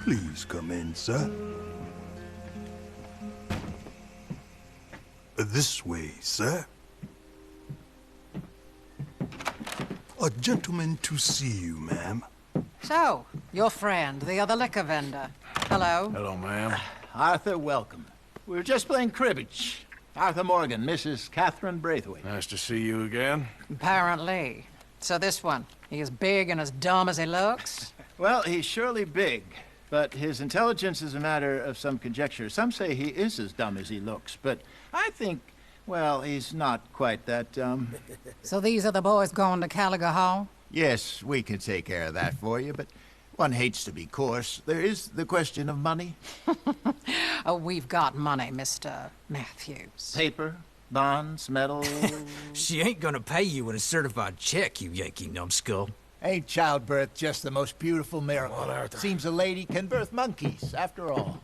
Please come in, sir. This way, sir. A gentleman to see you, ma'am. So, your friend, the other liquor vendor. Hello. Hello, ma'am. Arthur, welcome. We were just playing cribbage. Arthur Morgan, Mrs. Catherine Braithwaite. Nice to see you again. Apparently. So this one, he is big and as dumb as he looks? Well, he's surely big, but his intelligence is a matter of some conjecture. Some say he is as dumb as he looks, but I think, well, he's not quite that dumb. So these are the boys going to Gallagher Hall? Yes, we can take care of that for you, but one hates to be coarse. There is the question of money. Oh, we've got money, Mr. Matthews. Paper, bonds, metal... She ain't gonna pay you with a certified check, you Yankee numbskull. Ain't childbirth just the most beautiful miracle? Come on, Arthur. Seems a lady can birth monkeys, after all.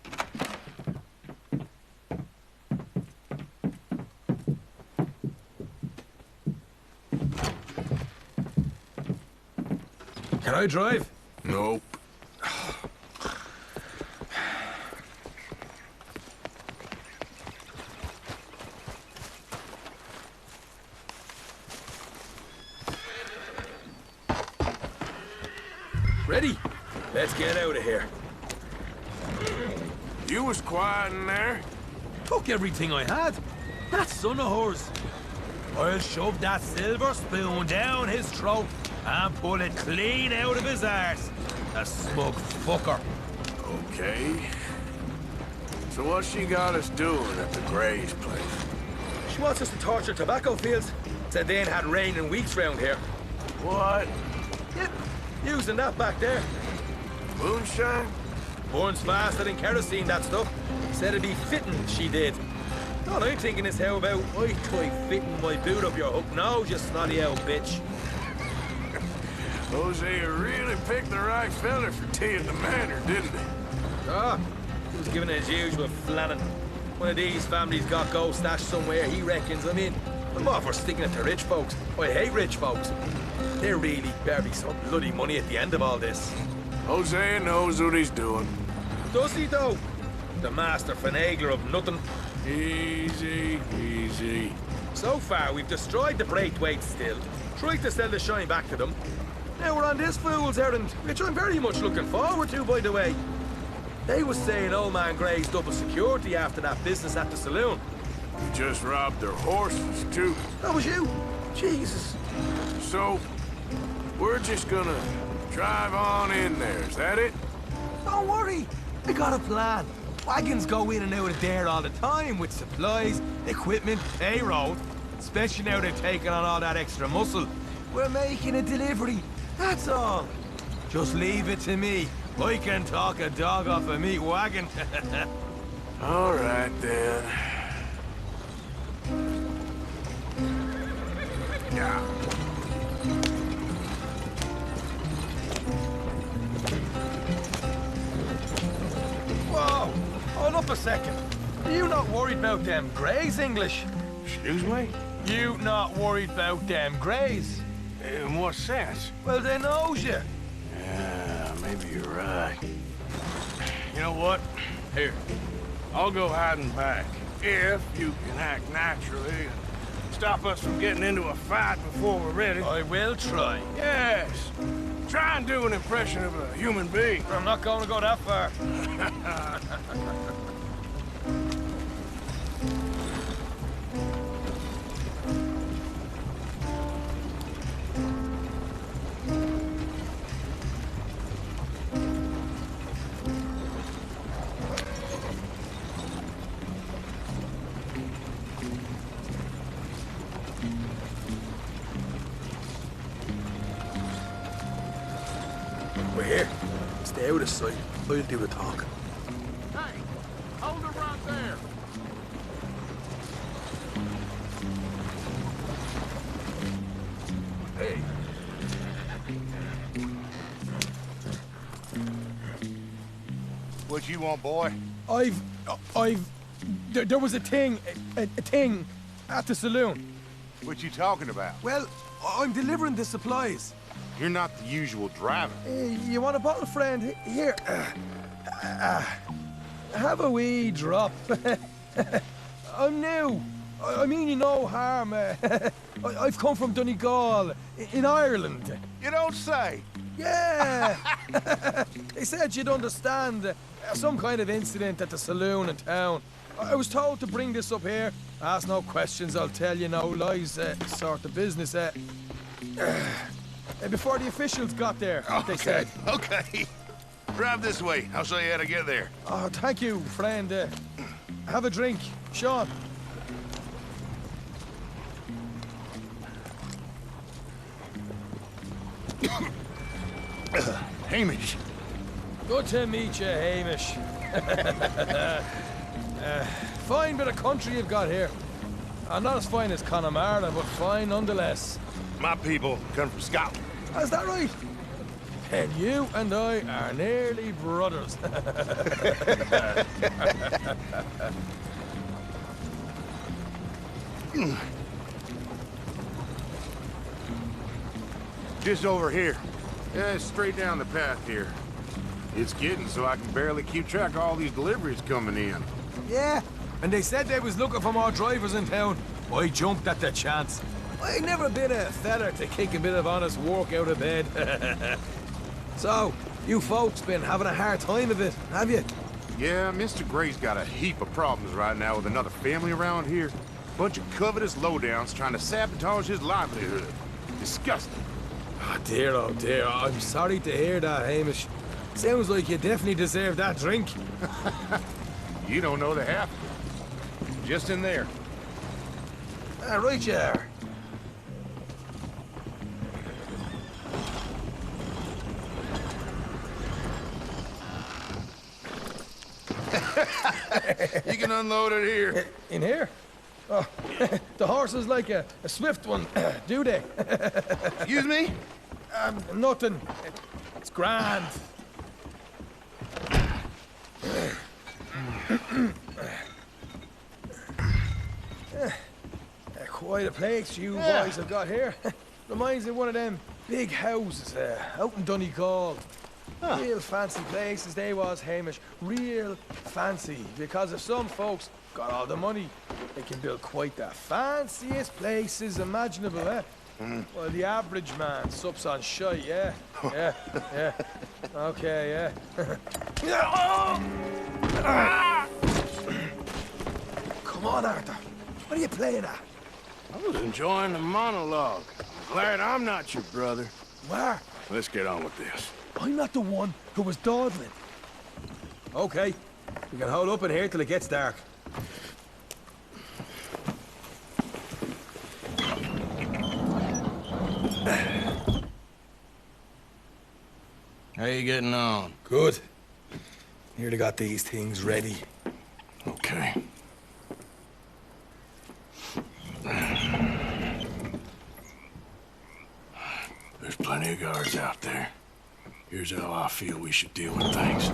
Can I drive? Nope. Ready? Let's get out of here. You was quiet in there. Took everything I had. That son of hers. I'll shove that silver spoon down his throat and pull it clean out of his arse. A smug fucker. Okay. So what she got us doing at the Gray's place? She wants us to torture tobacco fields. Said they ain't had rain in weeks round here. What? Yep, using that back there. Moonshine? Burns faster than kerosene, that stuff. Said it'd be fitting, she did. All I'm thinking is how about I try fitting my boot up your hook nose, you snotty old bitch. Hosea really picked the right fella for tea at the manor, didn't he? Ah, he was giving it his usual flannin'. One of these families got gold stashed somewhere, he reckons. I mean, I'm all for sticking it to rich folks. I hate rich folks. There really better be some bloody money at the end of all this. Hosea knows what he's doing. Does he, though? The master finagler of nothing. Easy, easy. So far, we've destroyed the Braithwaite still, tried to sell the shine back to them. Now we're on this fool's errand, which I'm very much looking forward to, by the way. They was saying old man Gray's double security after that business at the saloon. You just robbed their horses, too. That was you? Jesus. So, we're just gonna drive on in there, is that it? Don't worry, I got a plan. Wagons go in and out of there all the time with supplies, equipment, payroll. Especially now they've taken on all that extra muscle. We're making a delivery, that's all. Just leave it to me. I can talk a dog off a meat wagon. All right, then. Yeah. Whoa! Hold up a second. Are you not worried about them Greys, English? Excuse me? You not worried about them Greys? In what sense? Well, they knows you. Yeah, maybe you're right. You know what? Here, I'll go hiding back. If you can act naturally and stop us from getting into a fight before we're ready. I will try. Yes. Try and do an impression of a human being. I'm not going to go that far. We're here. Stay out of sight. I'll do the talk. Hey, hold it right there. Hey. What you want, boy? There was a thing at the saloon. What you talking about? Well, I'm delivering the supplies. You're not the usual driver. You want a bottle, friend? Here. Have a wee drop. I'm new. I mean you no harm. I've come from Donegal, in Ireland. You don't say. Yeah! They said you'd understand. Some kind of incident at the saloon in town. I was told to bring this up here. Ask no questions, I'll tell you no lies, sort of business. Before the officials got there, they said. Okay. Drive this way. I'll show you how to get there. Oh, thank you, friend. Have a drink. Sean. Hamish. Good to meet you, Hamish. Fine bit of country you've got here. Not as fine as Connemara, but fine nonetheless. My people come from Scotland. Is that right? And you and I are nearly brothers. Just over here. Yeah, straight down the path here. It's getting so I can barely keep track of all these deliveries coming in. Yeah, and they said they was looking for more drivers in town. I jumped at the chance. I never been a feather to kick a bit of honest work out of bed. So, you folks been having a hard time of it, have you? Yeah, Mr. Gray's got a heap of problems right now with another family around here. Bunch of covetous lowdowns trying to sabotage his livelihood. Disgusting. Oh dear, I'm sorry to hear that, Hamish. Sounds like you definitely deserve that drink. You don't know the half of it. Just in there. Right you are. You can unload it here. In here? Oh, the horse is like a swift one, do they? Excuse me? Nothing. It's grand. Quite a place you boys have got here. Reminds me of one of them big houses out in Donegal. Real fancy places they was, Hamish. Real fancy. Because if some folks got all the money, they can build quite the fanciest places imaginable, eh? Well, the average man sups on shite, yeah? Yeah. Okay, yeah. Come on, Arthur. What are you playing at? I was enjoying the monologue. Glad I'm not your brother. Where? Let's get on with this. I'm not the one who was dawdling. Okay. We can hold up in here till it gets dark. How you getting on? Good. Nearly got these things ready. Okay. There's plenty of guards out there. Here's how I feel we should deal with things.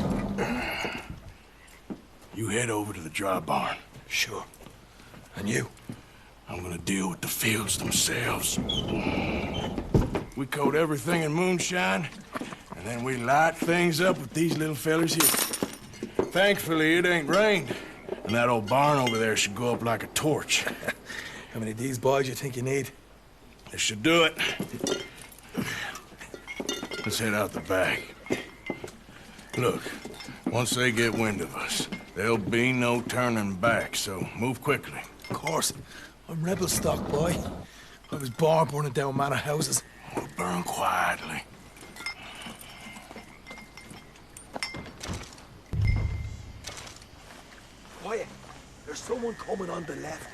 You head over to the dry barn. Sure. And you? I'm gonna deal with the fields themselves. We coat everything in moonshine, and then we light things up with these little fellers here. Thankfully, it ain't rained, and that old barn over there should go up like a torch. How many of these boys you think you need? This should do it. Let's head out the back. Look, once they get wind of us, there'll be no turning back, so move quickly. Of course. I'm rebel stock, boy. I was born burning down manor houses. We'll burn quietly. Quiet. There's someone coming on the left.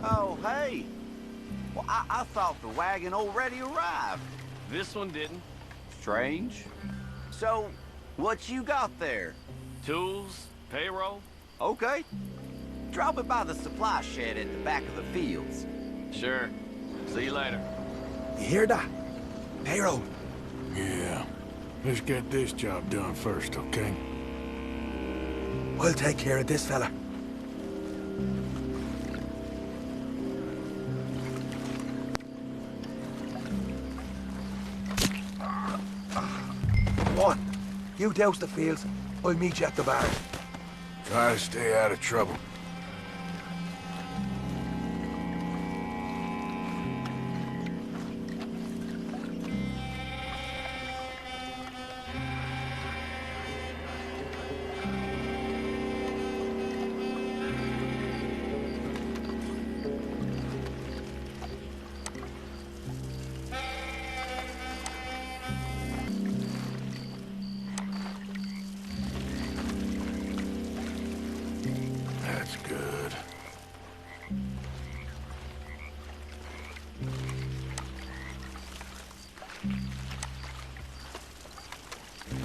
Oh, hey. Well, I thought the wagon already arrived. This one didn't. Strange. So, what you got there? Tools, payroll? Okay. Drop it by the supply shed at the back of the fields. Sure. See you later. You hear that? Payroll. Yeah. Let's get this job done first, okay? I'll take care of this fella. Come on. You douse the fields. I'll meet you at the barn. Try to stay out of trouble. That's good.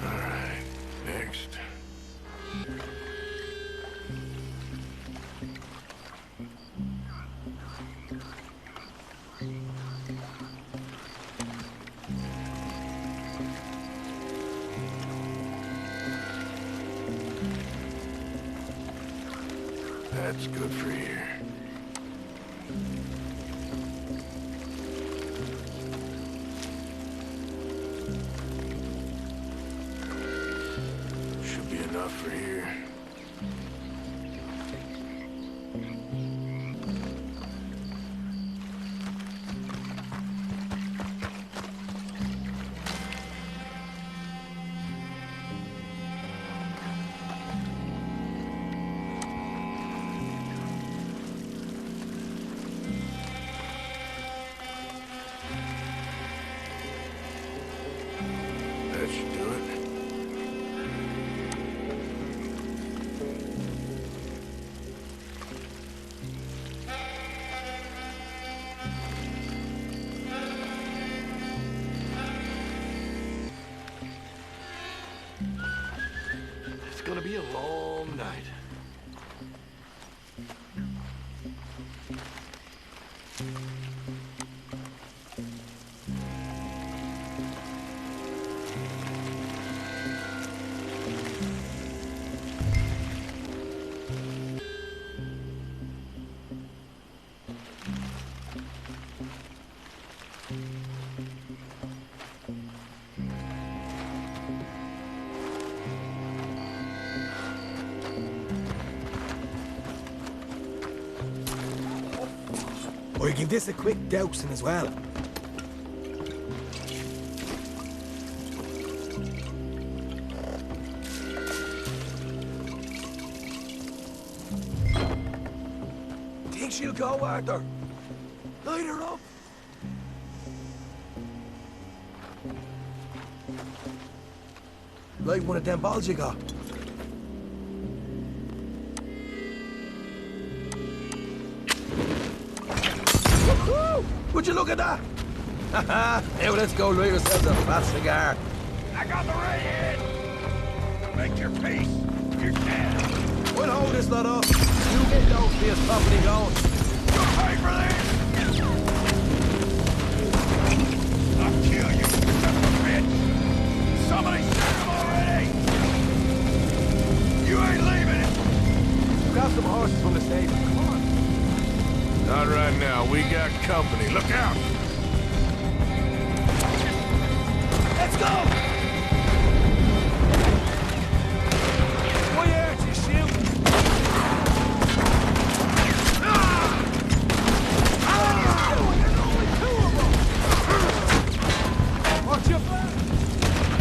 All right, next. That's good for here. Should be enough for here. That should do it. It's gonna be a long night. I'll give this a quick dousing as well. Think she'll go, Arthur? Light her up. Light one of them balls you got. Would you look at that? Haha, now let's go light ourselves a fat cigar. I got the redhead! Make your peace. You're dead. We'll hold this lot up. You get those fields properly going. You'll pay for this! I'll kill you, son of a bitch! Somebody shoot him already! You ain't leaving it! Grab some horses from the stable. Come on. Not right now. We got company. Look out! Let's go! Why aren't you shooting? Watch your back!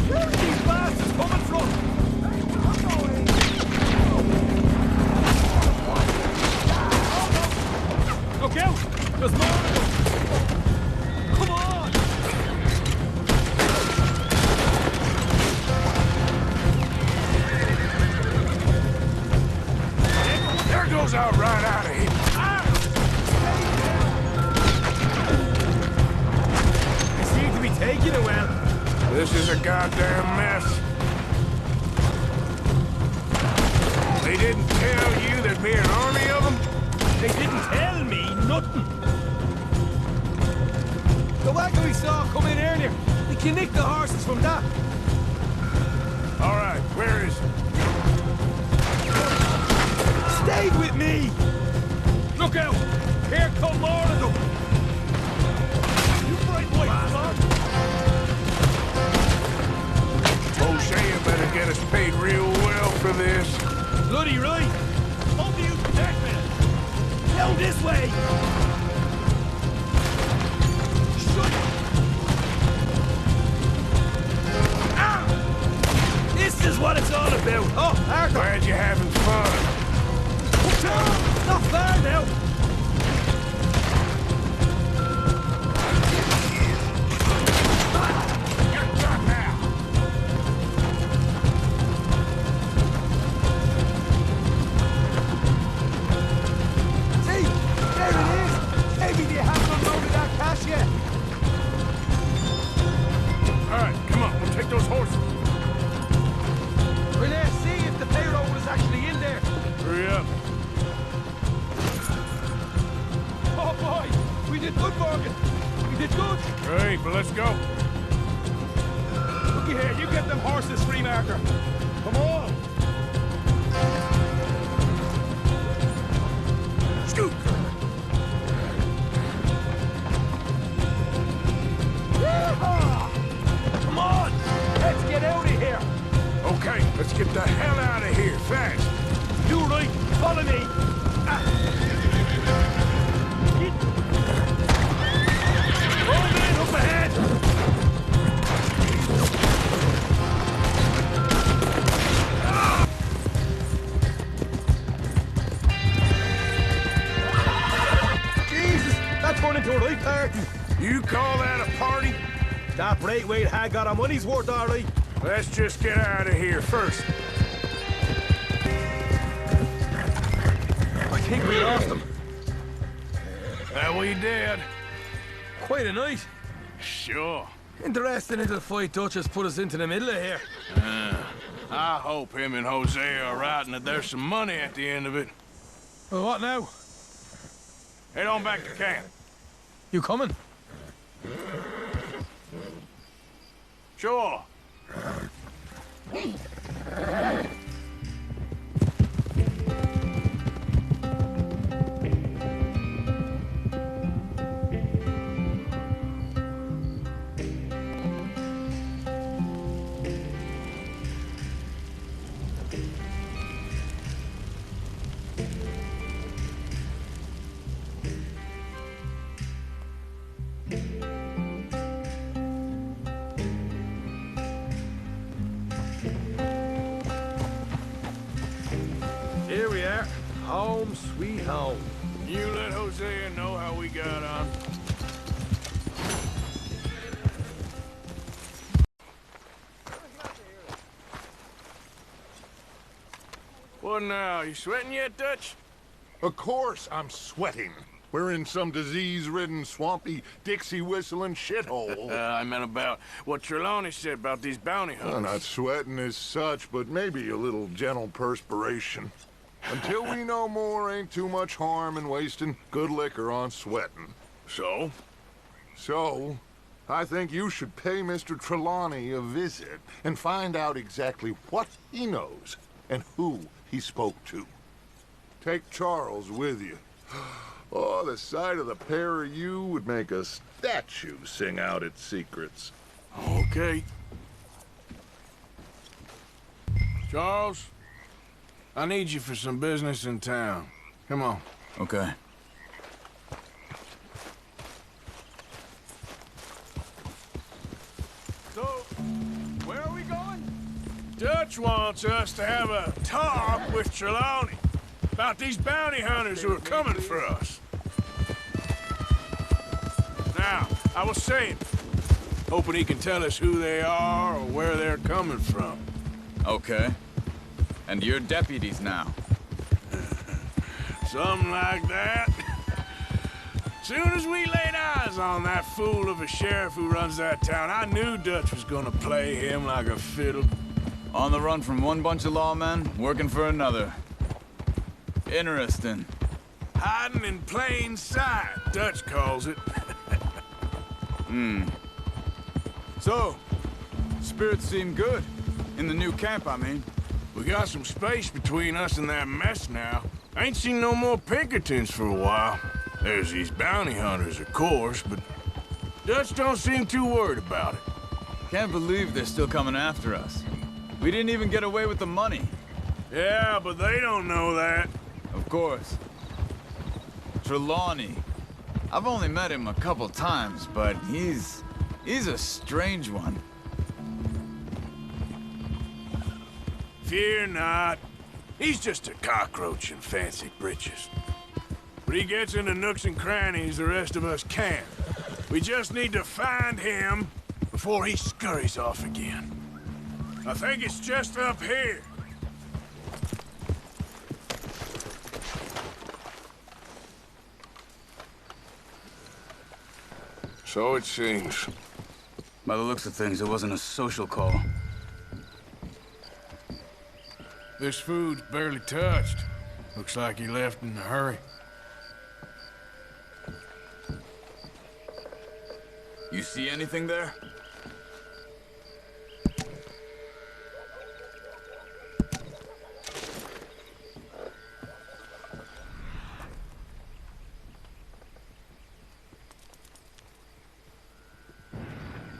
Where are these bastards coming from? Look out! There's more of them! Come on! There goes out right out of here. They seem to be taking it well. This is a goddamn mess. They didn't tell you there'd be an army of them? They didn't tell me nothing. The wagon we saw come in earlier, we can nick the horses from that. right, where is he? Stay with me! Look out! Here come more of them! You bright white, son! Hosea better get us paid real well for this. Bloody right! Both of you protect me! Down this way! This is what it's all about! Oh, Arthur! Glad you're having fun. Not far now! You're done now. See? There it is! Maybe they haven't unloaded that cash yet! All right, come on, we'll take those horses. We'll see if the payroll is actually in there. Hurry up. Oh boy! We did good, Morgan! We did good! Great, but let's go. Looky here, you get them horses free, Marker. Come on! Scoot. Yeehaw! Come on! Let's get out of here! Okay, let's get the hell out of here, fast. You right! Follow me! Roll in up ahead! Jesus! That turned into a right party! You call that a party? That Braithwaite had got our money's worth, all right. Let's just get out of here first. I think we lost them. That we did. Quite a night. Sure. Interesting until the fight Dutch has put us into the middle of here. I hope him and Hosea are right and that there's some money at the end of it. Well, what now? Head on back to camp. You coming? Sure. Here we are. Home sweet home. You let Hosea know how we got on. What now? You sweating yet, Dutch? Of course I'm sweating. We're in some disease-ridden, swampy, Dixie-whistling shithole. I meant about what Trelawney said about these bounty hunters. Well, not sweating as such, but maybe a little gentle perspiration. Until we know more, ain't too much harm in wasting good liquor on sweating. So? So, I think you should pay Mr. Trelawney a visit and find out exactly what he knows and who he spoke to. Take Charles with you. Oh, the sight of the pair of you would make a statue sing out its secrets. Okay. Charles, I need you for some business in town. Come on. Okay. So, where are we going? Dutch wants us to have a talk with Trelawney about these bounty hunters who are coming for us. Now, I was saying, hoping he can tell us who they are or where they're coming from. Okay. And you're deputies now. Something like that. Soon as we laid eyes on that fool of a sheriff who runs that town, I knew Dutch was gonna play him like a fiddle. On the run from one bunch of lawmen, working for another. Interesting. Hiding in plain sight, Dutch calls it. So, spirits seem good. In the new camp, I mean. We got some space between us and that mess now. Ain't seen no more Pinkertons for a while. There's these bounty hunters, of course, but Dutch don't seem too worried about it. Can't believe they're still coming after us. We didn't even get away with the money. Yeah, but they don't know that. Of course. Trelawney. I've only met him a couple times, but he's a strange one. Fear not. He's just a cockroach in fancy breeches. But he gets into nooks and crannies the rest of us can't. We just need to find him before he scurries off again. I think it's just up here. So it seems. By the looks of things, it wasn't a social call. This food's barely touched. Looks like he left in a hurry. You see anything there?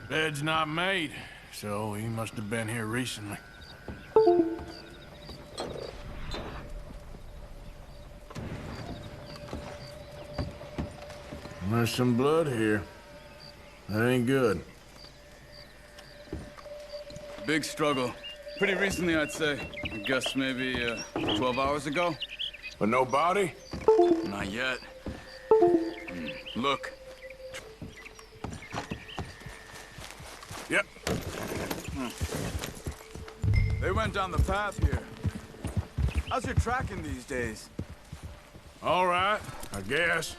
Bed's not made, so he must have been here recently. There's some blood here. That ain't good. Big struggle. Pretty recently, I'd say. I guess maybe 12 hours ago? But no body? Not yet. Look. Yep. They went down the path here. How's your tracking these days? All right, I guess.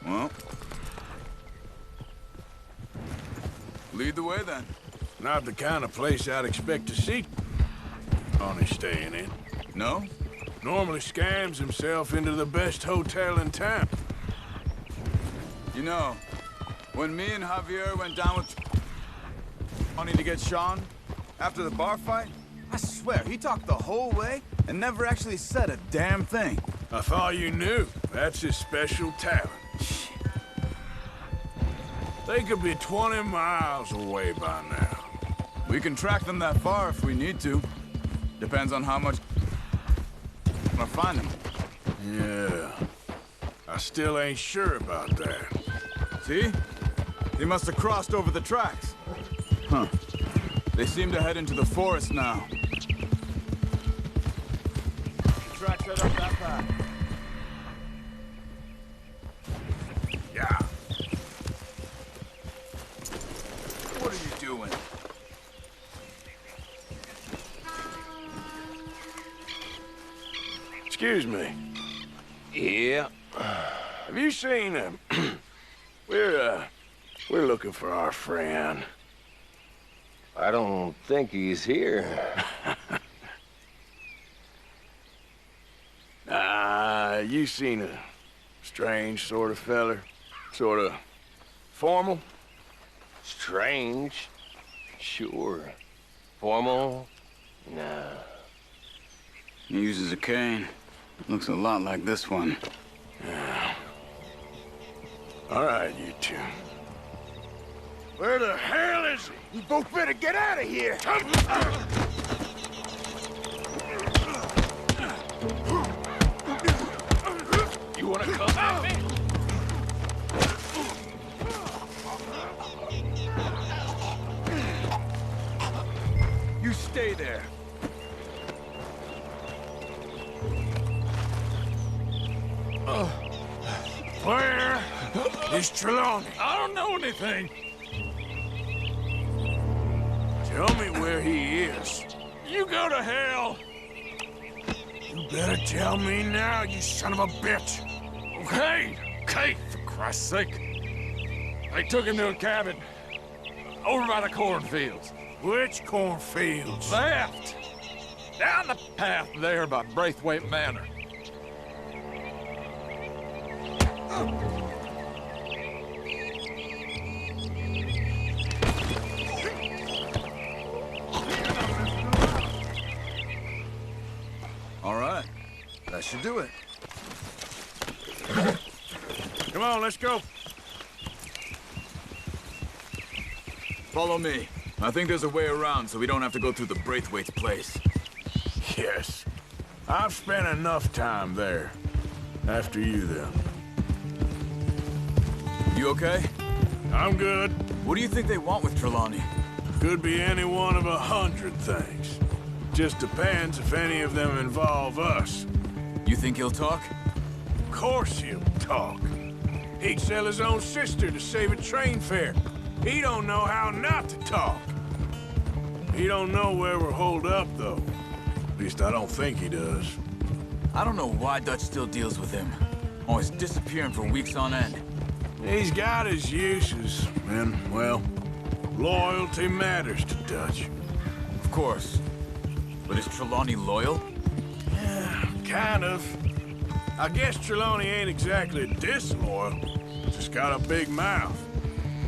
Well, lead the way then. Not the kind of place I'd expect to see Tony staying in. No? Normally scams himself into the best hotel in town. You know, when me and Javier went down with Tony to get Sean, after the bar fight, I swear, he talked the whole way and never actually said a damn thing. I thought you knew. That's his special talent. They could be 20 miles away by now. We can track them that far if we need to. Depends on how much we'll find them. Yeah. I still ain't sure about that. See? They must have crossed over the tracks. Huh. They seem to head into the forest now. The tracks head up that path. Yeah. What are you doing? Excuse me. Yeah. Have you seen him? We're looking for our friend. I don't think he's here. You seen a strange sort of feller? Sort of formal? Strange? Sure. Formal? Nah. He uses a cane. Looks a lot like this one. Yeah. All right, you two. Where the hell is he? You both better get out of here! You wanna come at me? You stay there. Where is Trelawney? I don't know anything. Tell me where he is. You go to hell. You better tell me now, you son of a bitch. Okay, for Christ's sake. They took him to a cabin over by the cornfields. Which cornfields? Left. Down the path there by Braithwaite Manor. That should do it. Come on, let's go. Follow me. I think there's a way around so we don't have to go through the Braithwaite's place. Yes. I've spent enough time there. After you, then. You okay? I'm good. What do you think they want with Trelawney? Could be any one of 100 things. Just depends if any of them involve us. You think he'll talk? Of course he'll talk. He'd sell his own sister to save a train fare. He don't know how not to talk. He don't know where we're holed up, though. At least I don't think he does. I don't know why Dutch still deals with him. Always disappearing for weeks on end. He's got his uses, and, well, loyalty matters to Dutch. Of course. But is Trelawney loyal? Yeah, kind of. I guess Trelawney ain't exactly disloyal. Just got a big mouth.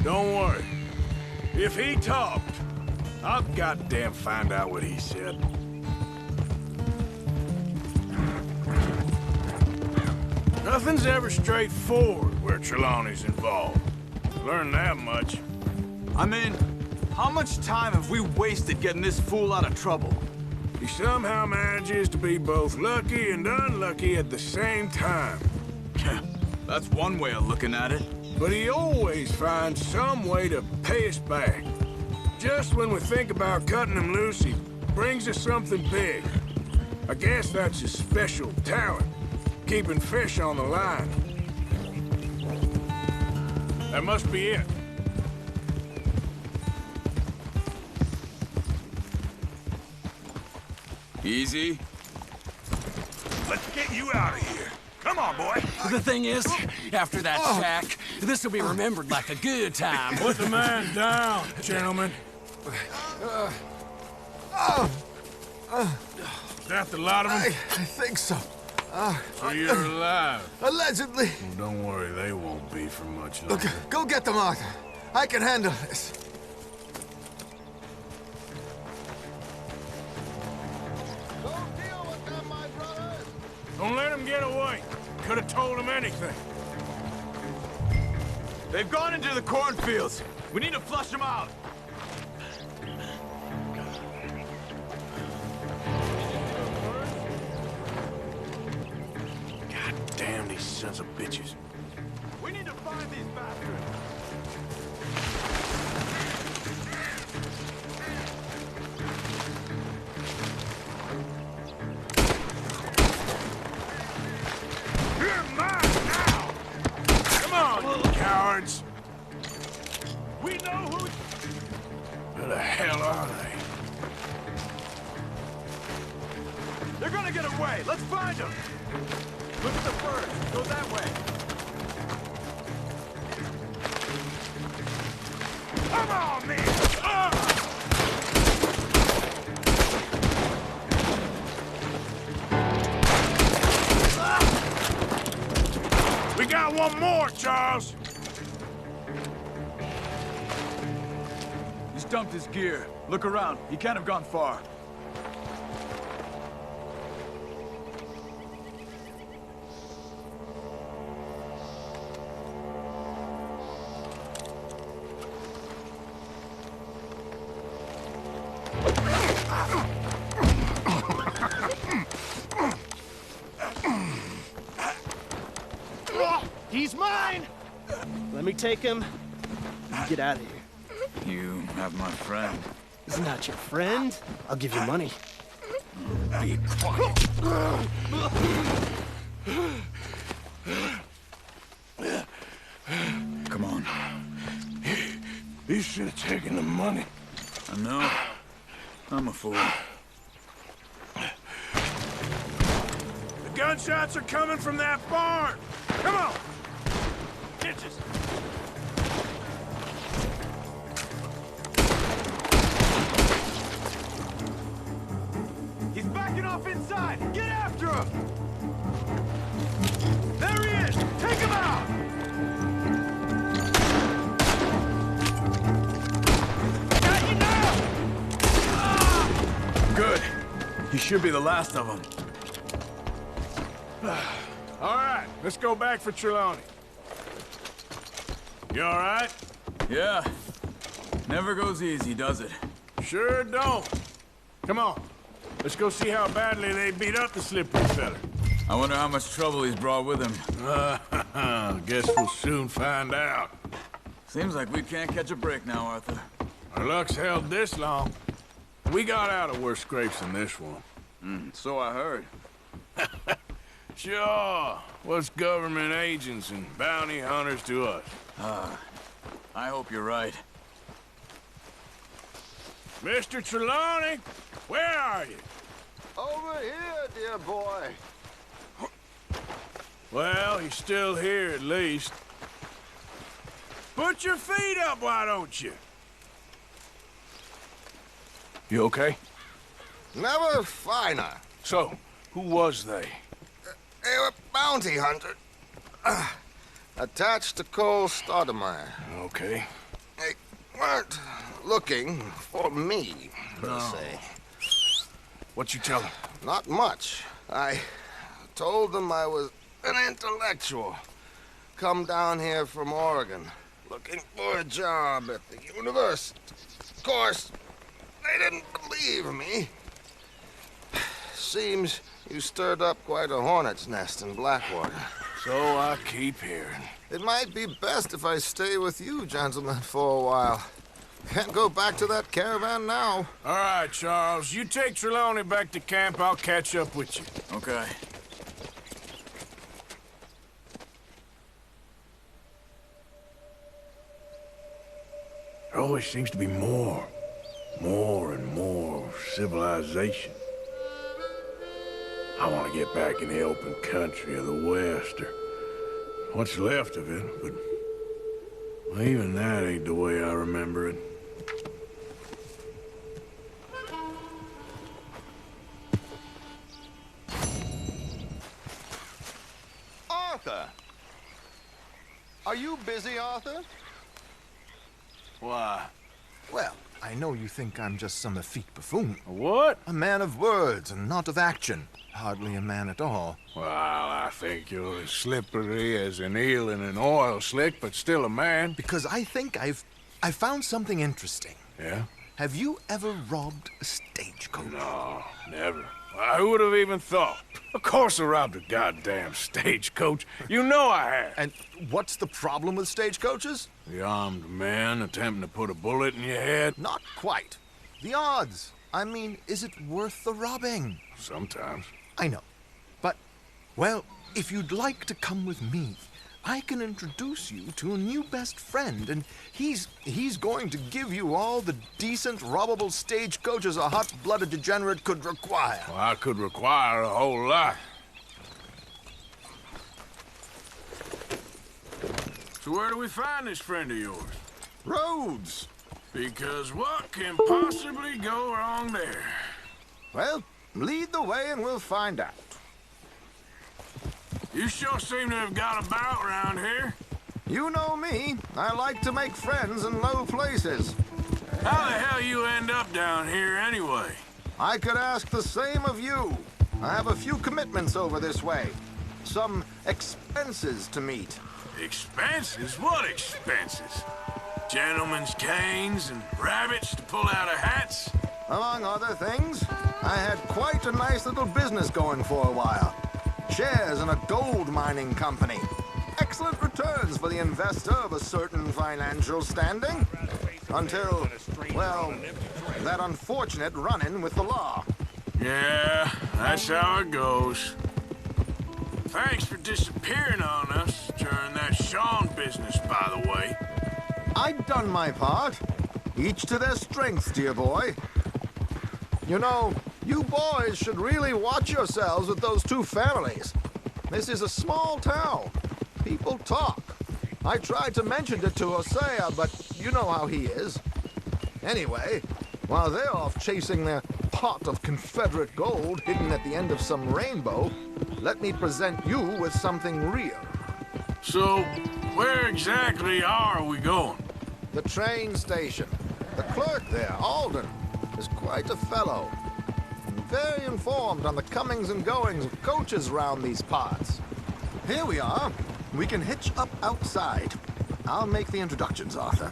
Don't worry. If he talked, I'll goddamn find out what he said. Nothing's ever straightforward where Trelawney's involved. Learned that much. I mean, how much time have we wasted getting this fool out of trouble? He somehow manages to be both lucky and unlucky at the same time. That's one way of looking at it. But he always finds some way to pay us back. Just when we think about cutting him loose, he brings us something big. I guess that's his special talent, keeping fish on the line. That must be it. Easy. Let's get you out of here. Come on, boy. The thing is, after that shack, this will be remembered like a good time. Put the man down, gentlemen. Is that the lot of them? I think so. So you're alive? Allegedly. Well, don't worry, they won't be for much longer. Look, go get them, Arthur. I can handle this. Don't let him get away. Could have told him anything. They've gone into the cornfields. We need to flush them out. God damn these sons of bitches. We need to find these bastards. You're mine now! Come on, you cowards! We know who... Where the hell are they? They're gonna get away. Let's find them. Look at the birds. Go that way. Come on, man! We got one more, Charles! He's dumped his gear. Look around. He can't have gone far. He's mine! Let me take him. You get out of here. You have my friend. He's not your friend. I'll give you money. Be quiet. Come on. You should have taken the money. I know. I'm a fool. The gunshots are coming from that barn! Come on! Ditches! He's backing off inside! Get after him! There he is! Take him out! Got you now! Good. He should be the last of them. All right, let's go back for Trelawney. You all right? Yeah. Never goes easy, does it? Sure don't. Come on. Let's go see how badly they beat up the slippery fella. I wonder how much trouble he's brought with him. Guess we'll soon find out. Seems like we can't catch a break now, Arthur. Our luck's held this long. We got out of worse scrapes than this one. So I heard. Sure. What's government agents and bounty hunters to us? I hope you're right. Mr. Trelawney, where are you? Over here, dear boy. Well, he's still here at least. Put your feet up, why don't you? You okay? Never finer. So, who was they? They were bounty hunters. Attached to Cole Stoudemire. Okay. They weren't looking for me, per se. What you tell them? Not much. I told them I was an intellectual. Come down here from Oregon, looking for a job at the university. Of course, they didn't believe me. Seems you stirred up quite a hornet's nest in Blackwater. So I keep hearing. It might be best if I stay with you, gentlemen, for a while. Can't go back to that caravan now. All right, Charles. You take Trelawney back to camp. I'll catch up with you. Okay. There always seems to be more and more civilization. I want to get back in the open country of the West, or what's left of it, but well, even that ain't the way I remember it. Arthur! Are you busy, Arthur? Why? Well, I know you think I'm just some effete buffoon. What? A man of words and not of action. Hardly a man at all. Well, I think you're as slippery as an eel in an oil slick, but still a man. Because I think I've found something interesting. Yeah? Have you ever robbed a stagecoach? No, never. Well, who would have even thought? Of course I robbed a goddamn stagecoach. You know I have. And what's the problem with stagecoaches? The armed man attempting to put a bullet in your head? Not quite. The odds. I mean, is it worth the robbing? Sometimes. I know. But, well, if you'd like to come with me, I can introduce you to a new best friend, and he's going to give you all the decent, robbable stagecoaches a hot-blooded degenerate could require. Well, I could require a whole lot. So where do we find this friend of yours? Roads. Because what can possibly go wrong there? Well, lead the way and we'll find out. You sure seem to have got about around here. You know me. I like to make friends in low places. How the hell you end up down here anyway? I could ask the same of you. I have a few commitments over this way. Some expenses to meet. Expenses? What expenses? Gentlemen's canes and rabbits to pull out of hats? Among other things, I had quite a nice little business going for a while. Shares in a gold mining company. Excellent returns for the investor of a certain financial standing. Until, well, that unfortunate run-in with the law. Yeah, that's how it goes. Thanks for disappearing on us during that Sean business, by the way. I'd done my part. Each to their strengths, dear boy. You know, you boys should really watch yourselves with those two families. This is a small town. People talk. I tried to mention it to Hosea, but you know how he is. Anyway, while they're off chasing their pot of Confederate gold hidden at the end of some rainbow, let me present you with something real. So, where exactly are we going? The train station. The clerk there, Alden, is quite a fellow. very informed on the comings and goings of coaches round these parts. Here we are. We can hitch up outside. I'll make the introductions, Arthur.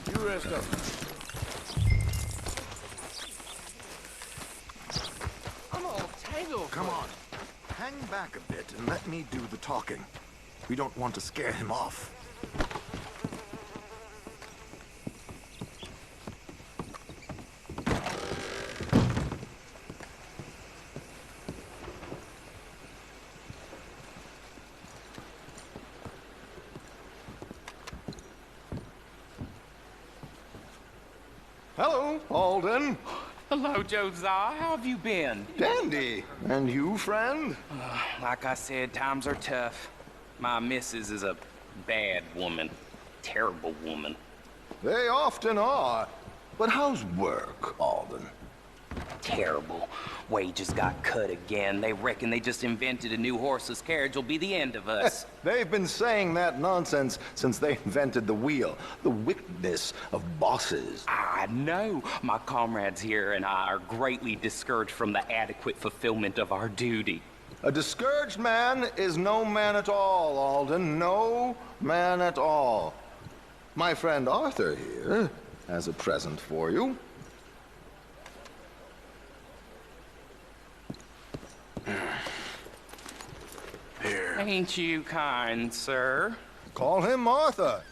You rest up. I'm all tangled. Come on. Hang back a bit and let me do the talking. We don't want to scare him off. Hello, Alden. Hello, Josiah. How have you been? Dandy. And you, friend? Like I said, times are tough. My missus is a bad woman. Terrible woman. They often are. But how's work, Alden? Terrible. Wages got cut again. They reckon they just invented a new horseless carriage will be the end of us. They've been saying that nonsense since they invented the wheel. The wickedness of bosses. I know. My comrades here and I are greatly discouraged from the adequate fulfillment of our duty. A discouraged man is no man at all, Alden. No man at all. My friend Arthur here has a present for you. Here. Ain't you kind, sir? Call him Arthur.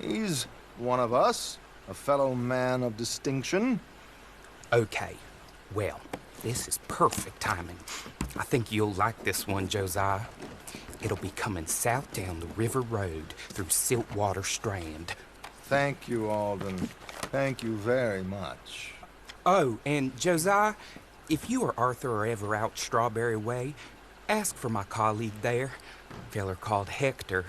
He's one of us, a fellow man of distinction. Okay. Well, this is perfect timing. I think you'll like this one, Josiah. It'll be coming south down the river road through Siltwater Strand. Thank you, Alden. Thank you very much. Oh, and Josiah, if you or Arthur are ever out Strawberry Way, ask for my colleague there, a feller called Hector.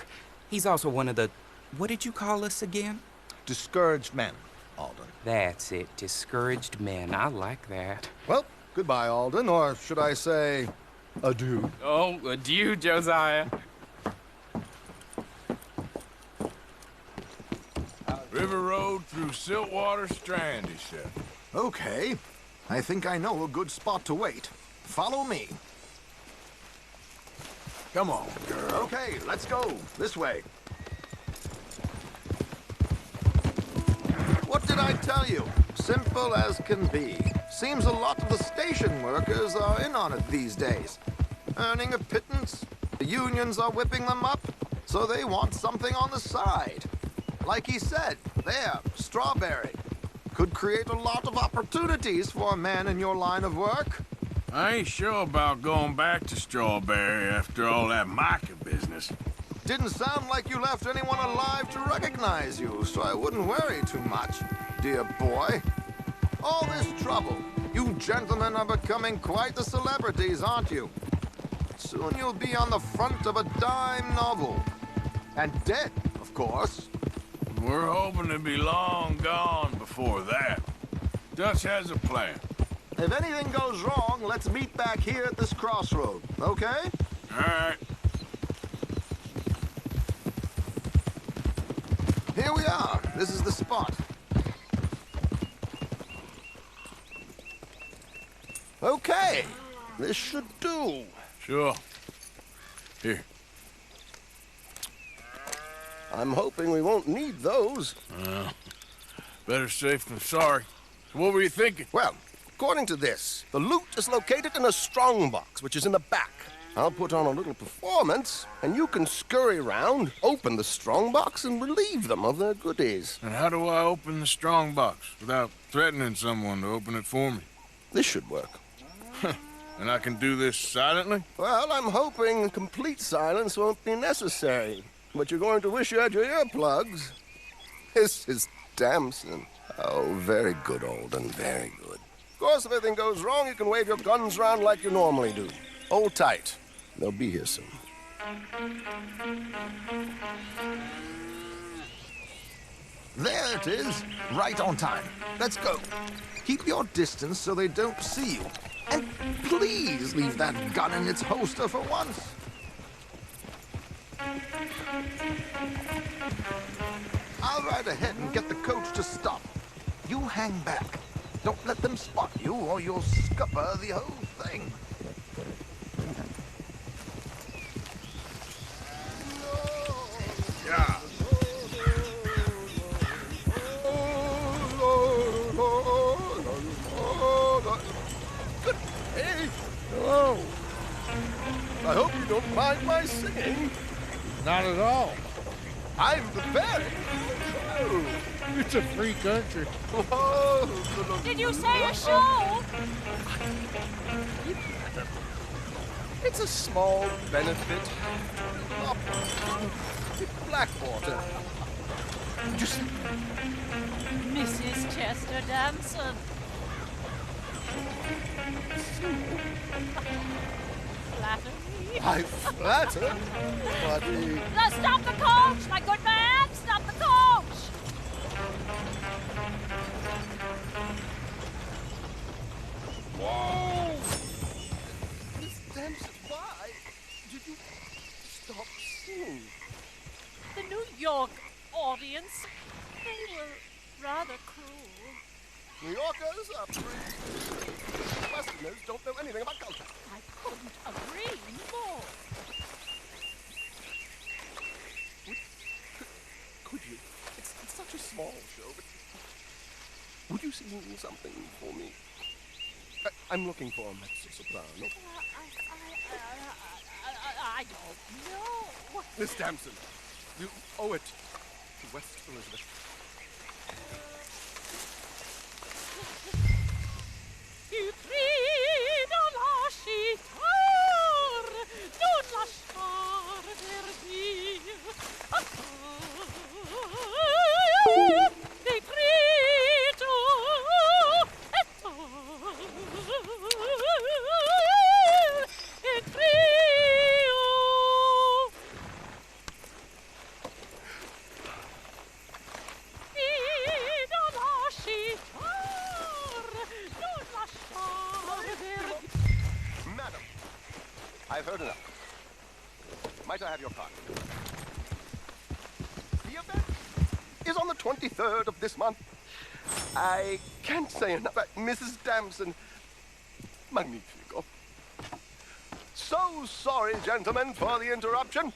He's also one of the... what did you call us again? Discouraged men, Alden. That's it, discouraged men. I like that. Well, goodbye, Alden, or should I say, adieu. Oh, adieu, Josiah. River Road through Siltwater Strand, he said. Okay. I think I know a good spot to wait. Follow me. Come on, girl. Okay, let's go. This way. What did I tell you? Simple as can be. Seems a lot of the station workers are in on it these days. Earning a pittance. The unions are whipping them up, so they want something on the side. Like he said, there, Strawberry. Could create a lot of opportunities for a man in your line of work. I ain't sure about going back to Strawberry after all that Micah business. Didn't sound like you left anyone alive to recognize you, so I wouldn't worry too much, dear boy. All this trouble, you gentlemen are becoming quite the celebrities, aren't you? Soon you'll be on the front of a dime novel. And dead, of course. We're hoping to be long gone before that. Dutch has a plan. If anything goes wrong, let's meet back here at this crossroad, okay? All right. Here we are. This is the spot. Okay. This should do. Sure. Here. I'm hoping we won't need those. Better safe than sorry. So what were you thinking? Well, according to this, the loot is located in a strongbox, which is in the back. I'll put on a little performance, and you can scurry around, open the strongbox, and relieve them of their goodies. And how do I open the strongbox without threatening someone to open it for me? This should work. And I can do this silently? Well, I'm hoping complete silence won't be necessary. But you're going to wish you had your earplugs. This is Damson. Oh, very good, Alden, very good. Of course, if anything goes wrong, you can wave your guns around like you normally do. Hold tight. They'll be here soon. There it is. Right on time. Let's go. Keep your distance so they don't see you. And please leave that gun in its holster for once. I'll ride ahead and get the coach to stop. You hang back. Don't let them spot you, or you'll scupper the whole thing. Yeah. Hey, hello. I hope you don't mind my singing. Not at all. I'm prepared. Oh, It's a free country. oh, Did you say a show? It's a small benefit. Blackwater. Just Mrs. Chester Damson. Flattery. I flatter, buddy. Now stop the coach, my good man! Stop the coach! Whoa! Miss Dempsey, why did you stop singing? The New York audience, they were rather cruel. New Yorkers are free. Westerners don't know anything about culture. I couldn't agree more. Could you? It's such a small show, but would you sing something for me? I'm looking for a mezzo-soprano. I don't know. Miss Damson, you owe it to West Elizabeth. Il grido lasci tor, non lasciar perdir. E grido e tor, e crio. Grido lasci tor, non lasciar perdir. Madam, I've heard enough. Might I have your card? The event is on the 23rd of this month. I can't say enough. Mrs. Damson, magnifico. So sorry, gentlemen, for the interruption.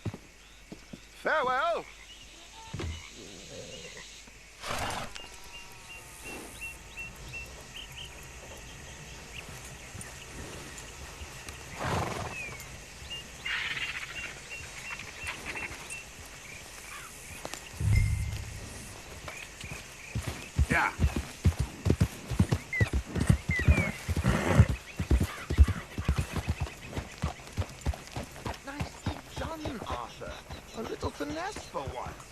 Farewell. Yeah. Nicely done, Arthur. A little finesse for once.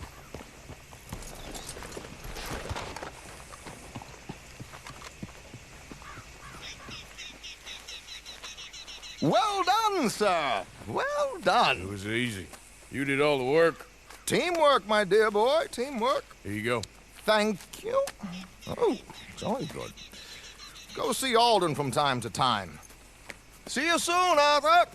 Well done, sir. Well done. It was easy. You did all the work. Teamwork, my dear boy. Teamwork. Here you go. Thank you. Oh, jolly good. Go see Alden from time to time. See you soon, Arthur.